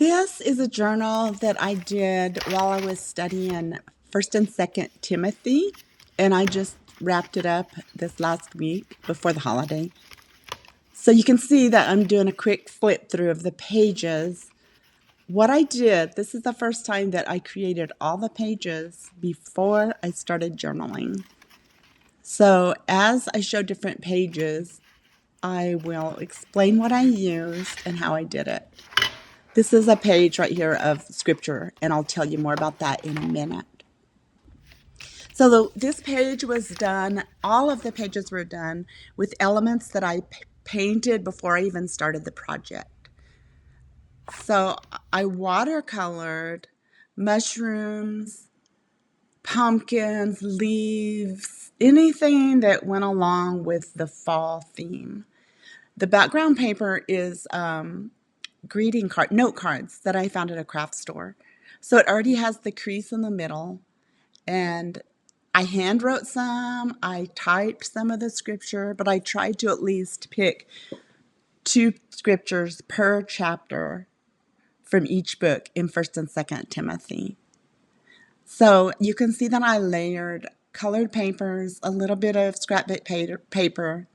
This is a journal that I did while I was studying 1st and 2nd Timothy, and I just wrapped it up this last week before the holiday. So you can see that I'm doing a quick flip through of the pages. What I did, this is the first time that I created all the pages before I started journaling. So as I show different pages, I will explain what I used and how I did it. This is a page right here of scripture, and I'll tell you more about that in a minute. So this page was done, all of the pages were done with elements that I painted before I even started the project. So I watercolored mushrooms, pumpkins, leaves, anything that went along with the fall theme. The background paper is note cards that I found at a craft store. So it already has the crease in the middle, and I hand wrote some, I typed some of the scripture, but I tried to at least pick 2 scriptures per chapter from each book in 1st and 2nd Timothy. So you can see that I layered colored papers, a little bit of scrapbook paper,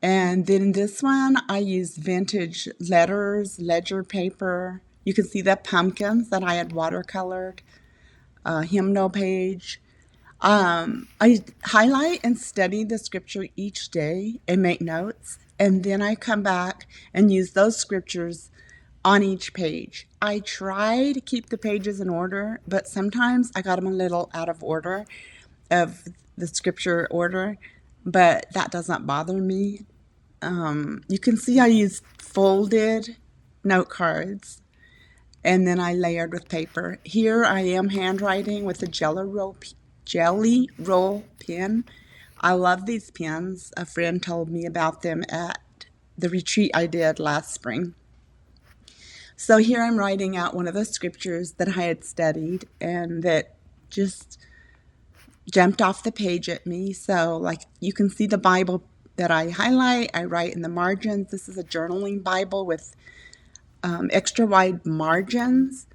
and then this one, I used vintage ledger paper. You can see the pumpkins that I had watercolored, hymnal page. I highlight and study the scripture each day and make notes, and then I come back and use those scriptures on each page. I try to keep the pages in order, but sometimes I got them a little out of order of the scripture order, but that doesn't bother me. You can see I used folded note cards, and then I layered with paper. Here I am handwriting with a jelly roll pen. I love these pens. A friend told me about them at the retreat I did last spring. So here I'm writing out one of the scriptures that I had studied and that just jumped off the page at me. So like you can see the Bible that I highlight, I write in the margins. This is a journaling Bible with extra wide margins.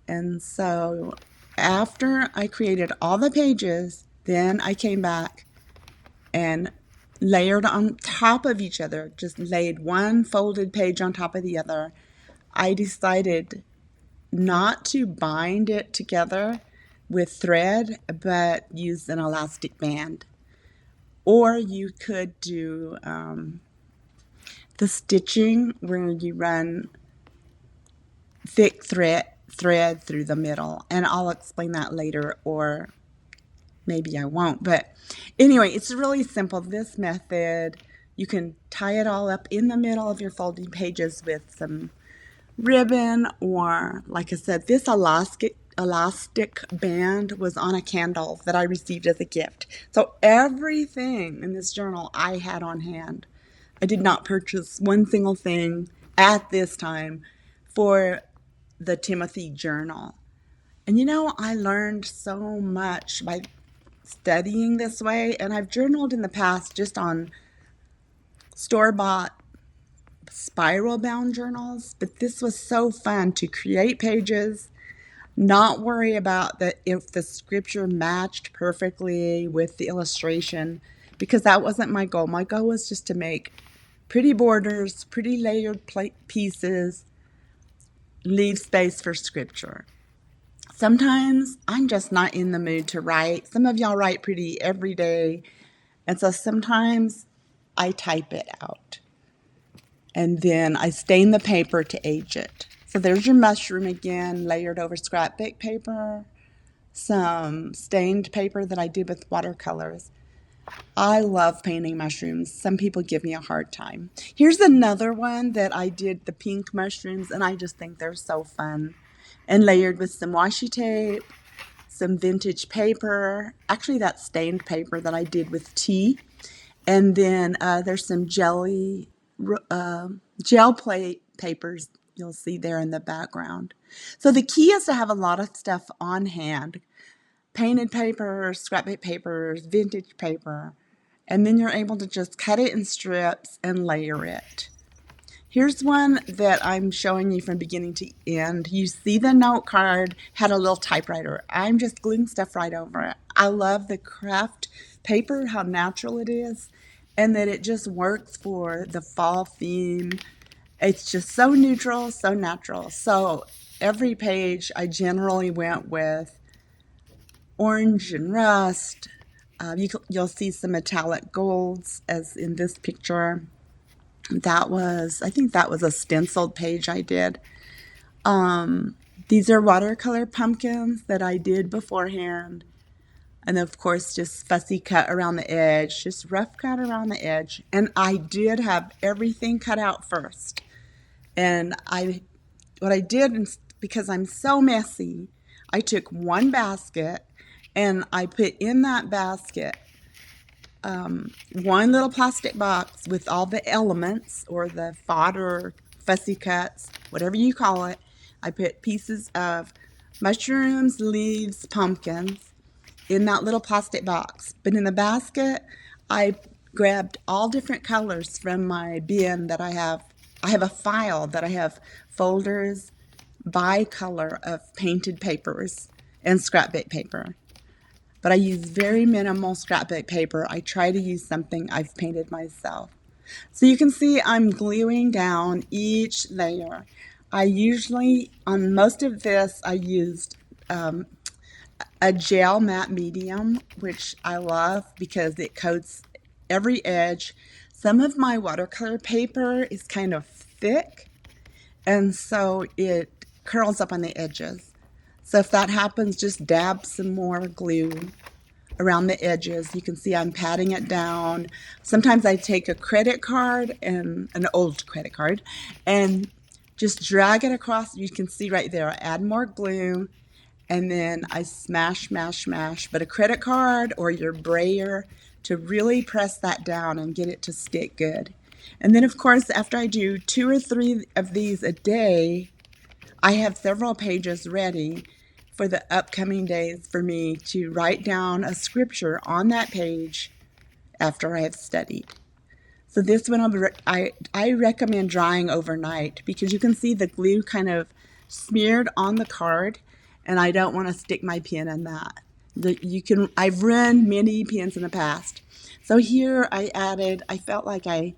And so after I created all the pages, then I came back and layered on top of each other, just laid one folded page on top of the other. I decided not to bind it together with thread, but use an elastic band. Or you could do the stitching where you run thick thread through the middle, and I'll explain that later, or maybe I won't. But anyway, it's really simple. This method, you can tie it all up in the middle of your folding pages with some ribbon, or like I said, this elastic band was on a candle that I received as a gift. So everything in this journal I had on hand. I did not purchase one single thing at this time for the Timothy journal. And I learned so much by studying this way, and I've journaled in the past just on store-bought spiral bound journals, but this was so fun to create pages, not worry about if the scripture matched perfectly with the illustration, because that wasn't my goal. My goal was just to make pretty borders, pretty layered pieces, leave space for scripture. Sometimes I'm just not in the mood to write. Some of y'all write pretty every day, and so sometimes I type it out. And then I stain the paper to age it. So there's your mushroom again, layered over scrapbook paper, some stained paper that I did with watercolors. I love painting mushrooms. Some people give me a hard time. Here's another one that I did, the pink mushrooms, and I just think they're so fun. And layered with some washi tape, some vintage paper. Actually, that's stained paper that I did with tea. And then there's some gel plate papers you'll see there in the background. So the key is to have a lot of stuff on hand. Painted paper, scrapbook papers, vintage paper. And then you're able to just cut it in strips and layer it. Here's one that I'm showing you from beginning to end. You see the note card had a little typewriter. I'm just gluing stuff right over it. I love the craft paper, how natural it is, and that it just works for the fall theme. It's just so neutral, so natural. So every page I generally went with orange and rust. You'll see some metallic golds as in this picture. I think that was a stenciled page I did. These are watercolor pumpkins that I did beforehand. And of course, just fussy cut around the edge, just rough cut around the edge. And I did have everything cut out first. And what I did, because I'm so messy, I took one basket and I put in that basket one little plastic box with all the elements or the fodder, fussy cuts, whatever you call it. I put pieces of mushrooms, leaves, pumpkins in that little plastic box. But in the basket, I grabbed all different colors from my bin that I have. I have a file that I have folders by color of painted papers and scrapbook paper. But I use very minimal scrapbook paper. I try to use something I've painted myself. So you can see I'm gluing down each layer. I usually, on most of this, I used a gel matte medium, which I love because it coats every edge. Some of my watercolor paper is kind of thick, and so it curls up on the edges. So if that happens, just dab some more glue around the edges. You can see I'm patting it down. Sometimes I take a credit card, and an old credit card, and just drag it across. You can see right there, I add more glue, and then I smash, smash, smash. But a credit card or your brayer to really press that down and get it to stick good. And then, of course, after I do 2 or 3 of these a day, I have several pages ready for the upcoming days for me to write down a scripture on that page after I have studied. So this one I recommend drying overnight because you can see the glue kind of smeared on the card, and I don't want to stick my pen in that. I've ruined many pens in the past. So here I felt like I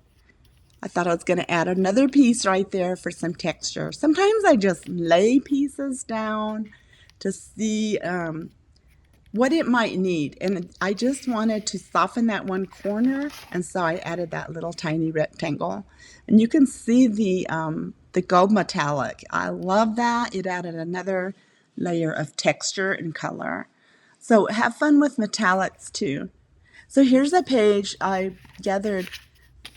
thought I was going to add another piece right there for some texture. Sometimes I just lay pieces down to see what it might need. And I just wanted to soften that one corner, and so I added that little tiny rectangle. And you can see the gold metallic. I love that. It added another layer of texture and color. So have fun with metallics too. So here's a page I gathered.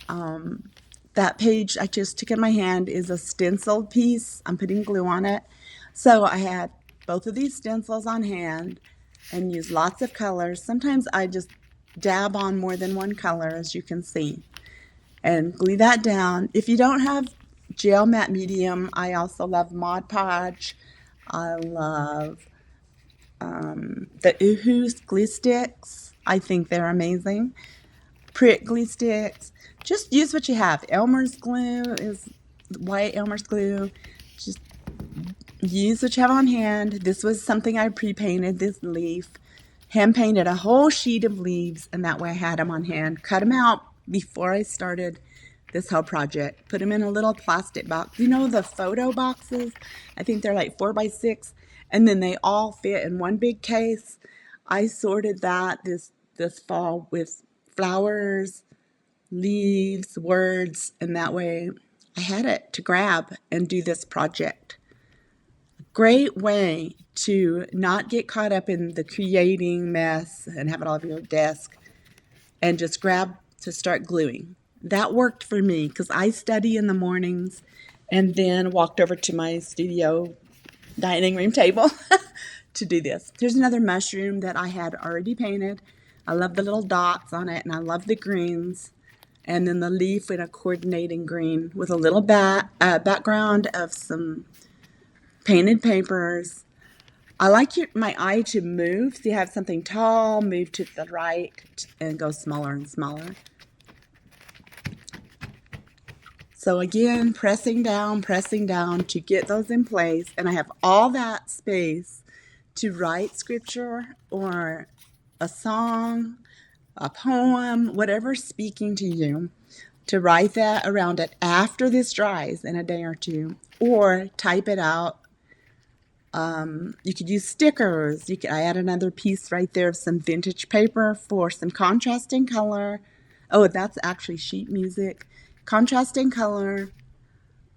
That page I just took in my hand is a stenciled piece. I'm putting glue on it. So I had both of these stencils on hand and use lots of colors. Sometimes I just dab on more than one color, as you can see, and glue that down. If you don't have gel matte medium, I also love Mod Podge. I love the Uhu glue sticks. I think they're amazing. Pritt glue sticks. Just use what you have. Elmer's glue is white Elmer's glue. Just use what you have on hand. This was something I pre-painted, this leaf. Hand painted a whole sheet of leaves, and that way I had them on hand. Cut them out before I started this whole project. Put them in a little plastic box. You know the photo boxes? I think they're like 4x6, and then they all fit in one big case. I sorted that this fall with flowers, leaves, words, and that way I had it to grab and do this project. Great way to not get caught up in the creating mess and have it all over your desk and just grab to start gluing. That worked for me because I study in the mornings and then walked over to my studio dining room table to do this. Here's another mushroom that I had already painted. I love the little dots on it, and I love the greens. And then the leaf in a coordinating green with a little background of some painted papers. I like my eye to move. So you have something tall, move to the right, and go smaller and smaller. So again, pressing down to get those in place. And I have all that space to write scripture or a song, a poem, whatever's speaking to you, to write that around it after this dries in a day or two, or type it out. You could use stickers. I add another piece right there of some vintage paper for some contrasting color. Oh, that's actually sheet music. Contrasting color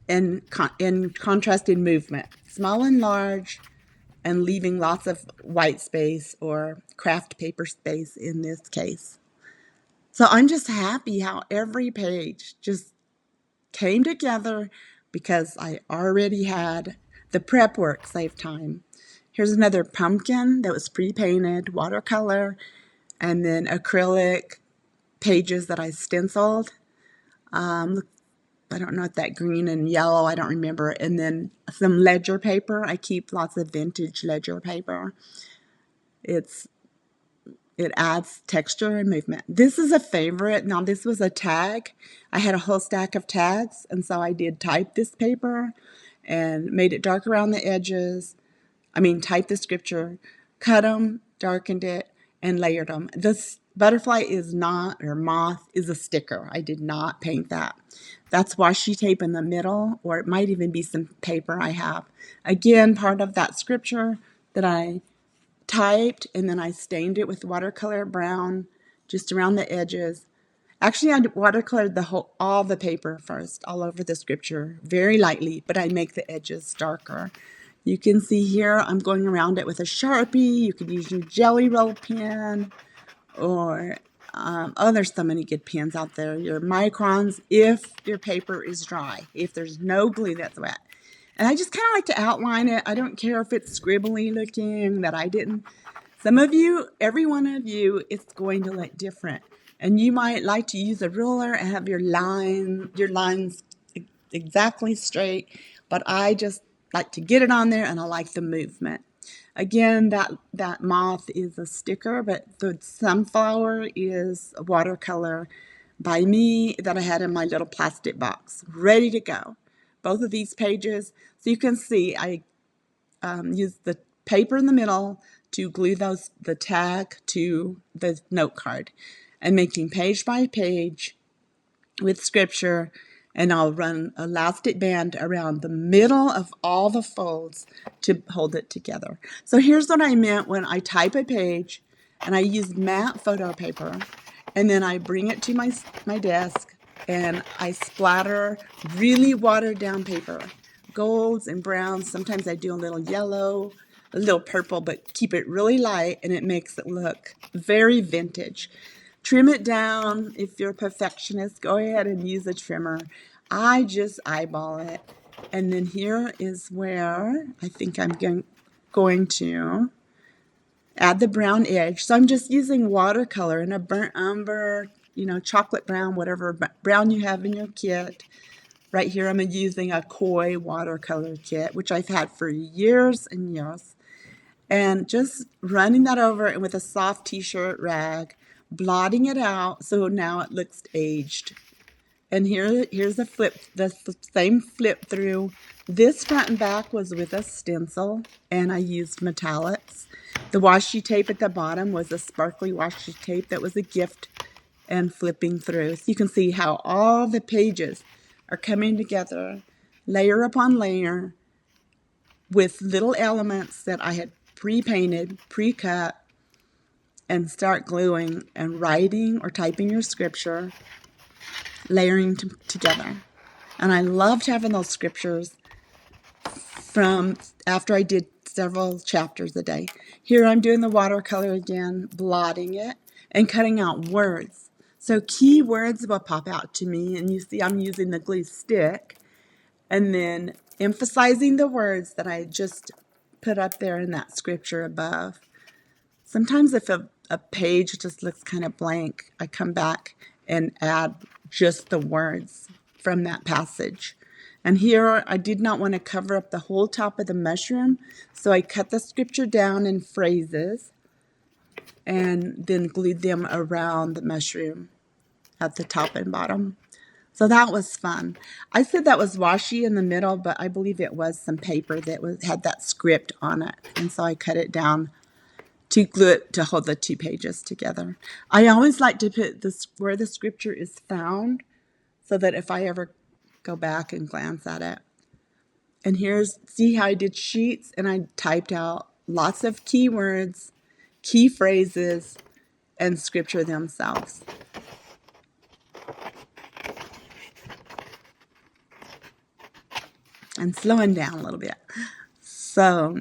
and contrasting movement, small and large, and leaving lots of white space or craft paper space in this case. So I'm just happy how every page just came together because I already had the prep work save time. Here's another pumpkin that was pre-painted, watercolor, and then acrylic pages that I stenciled. I don't know what that green and yellow, I don't remember. And then some ledger paper. I keep lots of vintage ledger paper. It adds texture and movement. This is a favorite. Now, this was a tag. I had a whole stack of tags, and so I did type this paper and made it dark around the edges. Type the scripture, cut them, darkened it, and layered them. This butterfly is not, or moth is a sticker. I did not paint that. That's washi tape in the middle, or it might even be some paper I have. Again, part of that scripture that I typed, and then I stained it with watercolor brown just around the edges. Actually, I watercolored all the paper first, all over the scripture, very lightly, but I make the edges darker. You can see here I'm going around it with a Sharpie. You could use your Jelly Roll pen, or there's so many good pens out there. Your microns, if your paper is dry, if there's no glue that's wet. And I just kind of like to outline it. I don't care if it's scribbly looking, that I didn't. Some of you, every one of you, it's going to look different. And you might like to use a ruler and have your lines exactly straight. But I just like to get it on there, and I like the movement. Again, that moth is a sticker, but the sunflower is a watercolor by me that I had in my little plastic box, ready to go. Both of these pages, so you can see I used the paper in the middle to glue the tag to the note card, and making page by page with scripture, and I'll run an elastic band around the middle of all the folds to hold it together. So here's what I meant when I type a page, and I use matte photo paper, and then I bring it to my desk, and I splatter really watered down paper, golds and browns. Sometimes I do a little yellow, a little purple, but keep it really light, and it makes it look very vintage. Trim it down. If you're a perfectionist, go ahead and use a trimmer. I just eyeball it. And then here is where I think I'm going to add the brown edge. So I'm just using watercolor in a burnt umber, chocolate brown, whatever brown you have in your kit. Right here I'm using a Koi watercolor kit, which I've had for years and years. And just running that over and with a soft t-shirt rag, blotting it out so now it looks aged. And here's the same flip through. This front and back was with a stencil, and I used metallics. The washi tape at the bottom was a sparkly washi tape that was a gift, and flipping through. So you can see how all the pages are coming together, layer upon layer, with little elements that I had pre-painted, pre-cut, and start gluing and writing or typing your scripture, layering together. And I loved having those scriptures from after I did several chapters a day. Here I'm doing the watercolor again, blotting it, and cutting out words. So key words will pop out to me, and you see I'm using the glue stick, and then emphasizing the words that I just put up there in that scripture above. Sometimes if a page just looks kind of blank, I come back and add just the words from that passage. And here I did not want to cover up the whole top of the mushroom, so I cut the scripture down in phrases and then glued them around the mushroom at the top and bottom. So that was fun. I said that was washi in the middle, but I believe it was some paper that had that script on it. And so I cut it down to glue it to hold the two pages together. I always like to put this where the scripture is found so that if I ever go back and glance at it. And see how I did sheets and I typed out lots of keywords, key phrases, and scripture themselves. I'm slowing down a little bit. So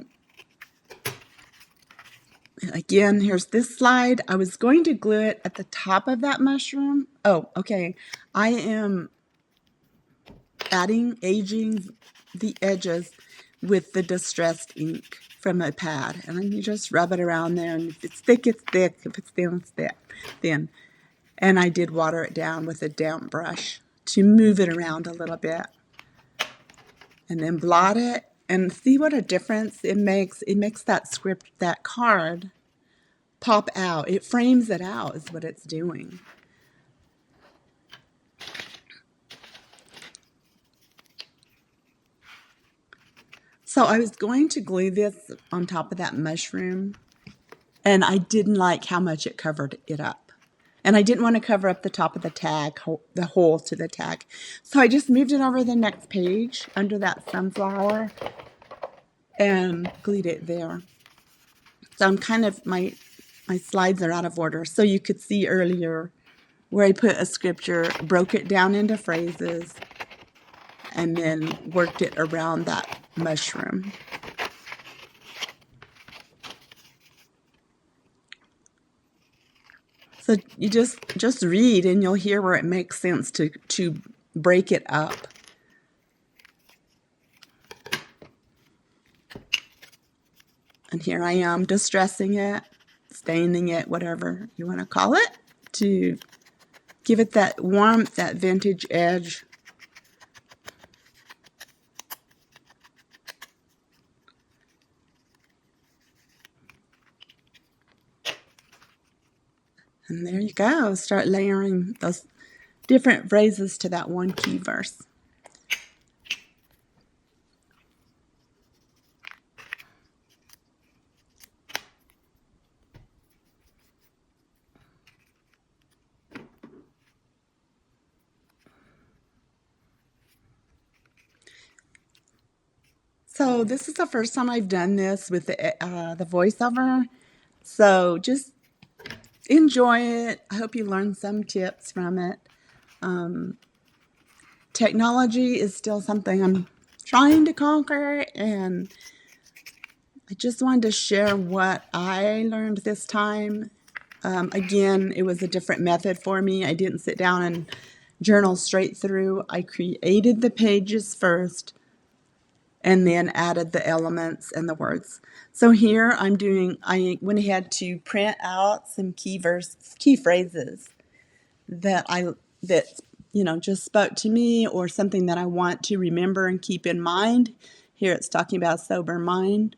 again, here's this slide. I was going to glue it at the top of that mushroom. Oh, okay. I am aging the edges with the distressed ink from a pad. And then you just rub it around there. And if it's thick, it's thick. If it's thin, it's thin. And I did water it down with a damp brush to move it around a little bit. And then blot it. And see what a difference it makes. It makes that script, that card, pop out. It frames it out is what it's doing. So I was going to glue this on top of that mushroom, and I didn't like how much it covered it up. And I didn't want to cover up the top of the tag, the hole to the tag. So I just moved it over the next page under that sunflower and glued it there. So I'm kind of, my slides are out of order. So you could see earlier where I put a scripture, broke it down into phrases, and then worked it around that mushroom. So you just read and you'll hear where it makes sense to break it up. And here I am distressing it, staining it, whatever you want to call it, to give it that warmth, that vintage edge. And there you go. Start layering those different phrases to that one key verse. So this is the first time I've done this with the voiceover. So just enjoy it. I hope you learned some tips from it. Technology is still something I'm trying to conquer, and I just wanted to share what I learned this time. Again, it was a different method for me. I didn't sit down and journal straight through. I created the pages first and then added the elements and the words. So here I went ahead to print out some key phrases that just spoke to me, or something that I want to remember and keep in mind. Here it's talking about sober mind.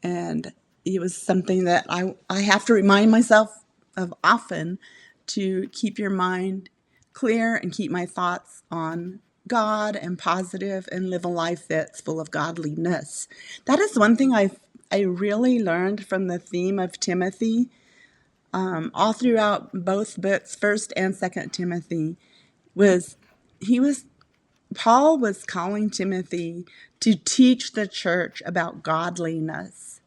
And it was something that I have to remind myself of often, to keep your mind clear and keep my thoughts on God and positive, and live a life that's full of godliness. That is one thing I really learned from the theme of Timothy, all throughout both books, 1st and 2nd Timothy, Paul was calling Timothy to teach the church about godliness.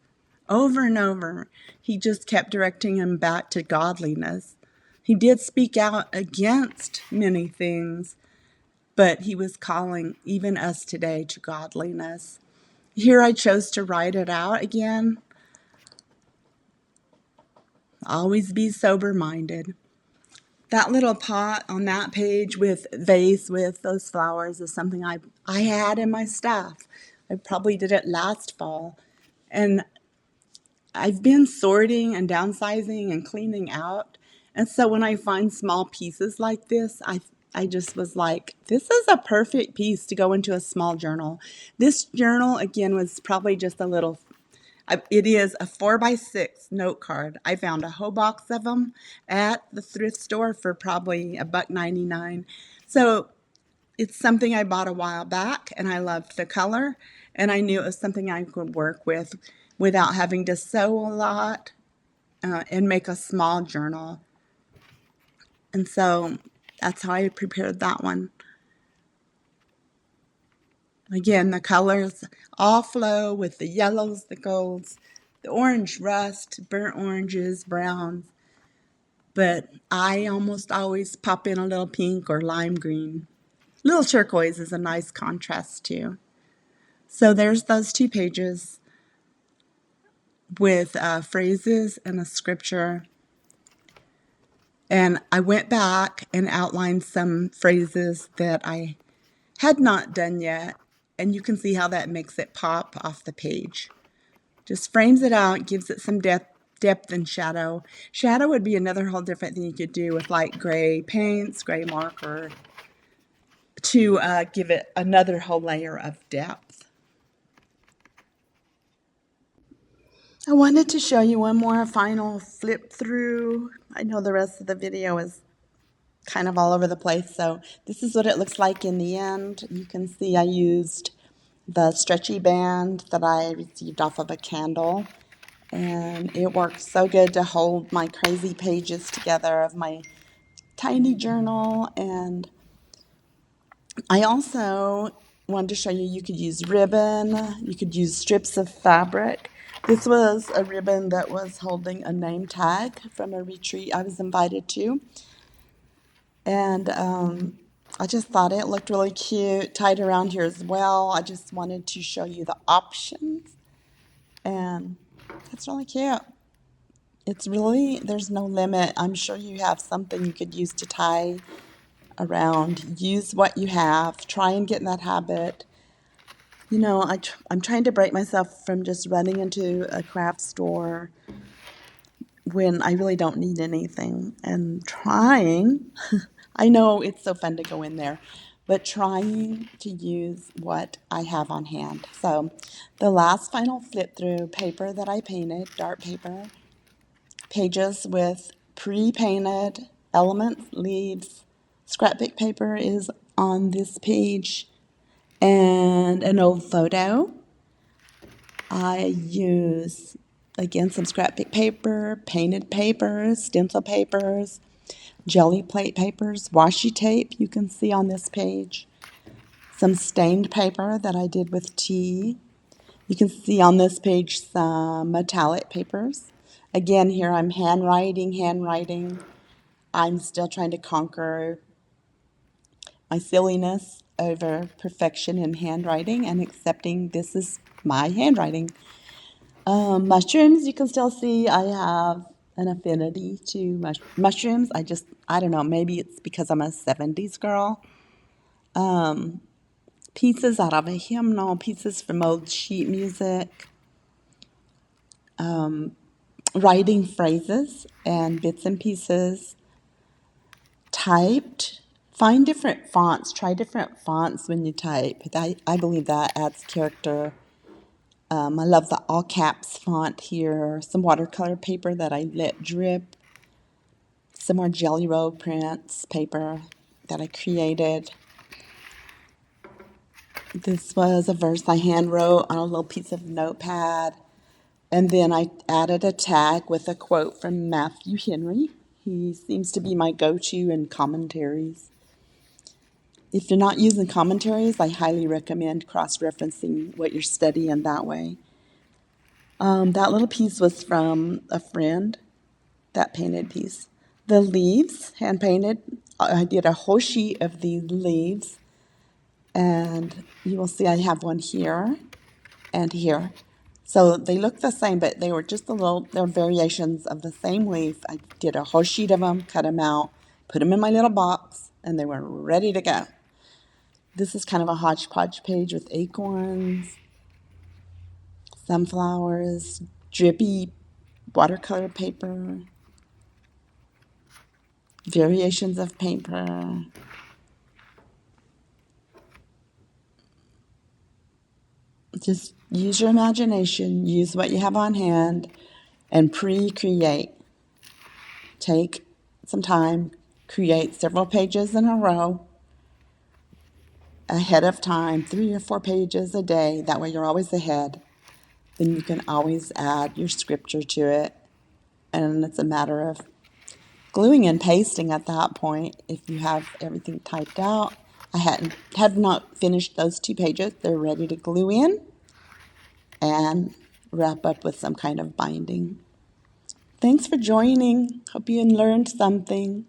Over and over, he just kept directing him back to godliness. He did speak out against many things, but he was calling even us today to godliness. Here I chose to write it out again. Always be sober-minded. That little pot on that page with vase with those flowers is something I had in my staff. I probably did it last fall. And I've been sorting and downsizing and cleaning out. And so when I find small pieces like this, I just was like, this is a perfect piece to go into a small journal. This journal, again, was probably just a little, it is a 4x6 note card. I found a whole box of them at the thrift store for probably $1.99. So it's something I bought a while back, and I loved the color, and I knew it was something I could work with without having to sew a lot and make a small journal. And so that's how I prepared that one. Again, the colors all flow with the yellows, the golds, the orange rust, burnt oranges, browns. But I almost always pop in a little pink or lime green. Little turquoise is a nice contrast too. So there's those 2 pages with phrases and a scripture. And I went back and outlined some phrases that I had not done yet. And you can see how that makes it pop off the page. Just frames it out, gives it some depth and shadow. Shadow would be another whole different thing you could do with like gray paints, gray marker, to give it another whole layer of depth. I wanted to show you one more final flip through. I know the rest of the video is kind of all over the place, so this is what it looks like in the end. You can see I used the stretchy band that I received off of a candle, and it works so good to hold my crazy pages together of my tiny journal. And I also wanted to show you, you could use ribbon, you could use strips of fabric. This was a ribbon that was holding a name tag from a retreat I was invited to. And I just thought it looked really cute, tied around here as well. I just wanted to show you the options. And it's really cute. It's really, there's no limit. I'm sure you have something you could use to tie around. Use what you have. Try and get in that habit. You know, I'm trying to break myself from just running into a craft store when I really don't need anything, and trying, I know it's so fun to go in there, but trying to use what I have on hand. So the last final flip through paper that I painted, dark paper, pages with pre-painted elements, leaves, scrapbook paper is on this page, and an old photo. I use, again, some scrapbook paper, painted papers, stencil papers, jelly plate papers, washi tape you can see on this page, some stained paper that I did with tea. You can see on this page some metallic papers. Again, here I'm handwriting. I'm still trying to conquer my silliness over perfection in handwriting and accepting this is my handwriting. Mushrooms, you can still see I have an affinity to mushrooms. I don't know, maybe it's because I'm a 70s girl. Pieces out of a hymnal, pieces from old sheet music, writing phrases and bits and pieces, typed. Find different fonts, try different fonts when you type. I believe that adds character. I love the all caps font here, some watercolor paper that I let drip, some more Jelly Roll prints paper that I created. This was a verse I hand wrote on a little piece of notepad, and then I added a tag with a quote from Matthew Henry. He seems to be my go-to in commentaries. If you're not using commentaries, I highly recommend cross-referencing what you're studying that way. That little piece was from a friend, that painted piece. The leaves, hand painted, I did a whole sheet of these leaves, and you will see I have one here and here. So they look the same, but they were just they're variations of the same leaf. I did a whole sheet of them, cut them out, put them in my little box, and they were ready to go. This is kind of a hodgepodge page with acorns, sunflowers, drippy watercolor paper, variations of paper. Just use your imagination, use what you have on hand, and pre-create. Take some time, create several pages in a row, ahead of time, 3 or 4 pages a day. That way you're always ahead. Then you can always add your scripture to it. And it's a matter of gluing and pasting at that point. If you have everything typed out, have not finished those 2 pages. They're ready to glue in and wrap up with some kind of binding. Thanks for joining. Hope you learned something.